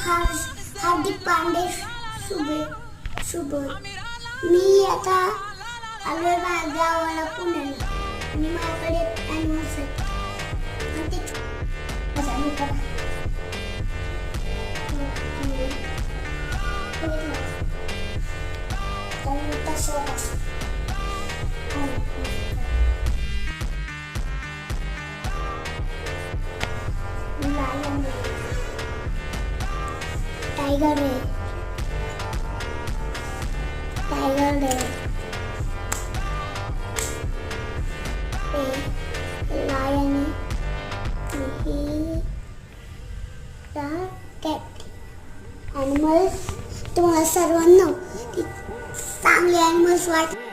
हार्दिक पांडे शुभ मी आता आलोय गावाला पुण्याला आणि माझ्याकडे ॲनिमल्स आहेत आणि ते चालू करा टाइगर है लायन है कैट एनिमल्स तुम्हाला सर्वांना चांगले एनिमल्स वाट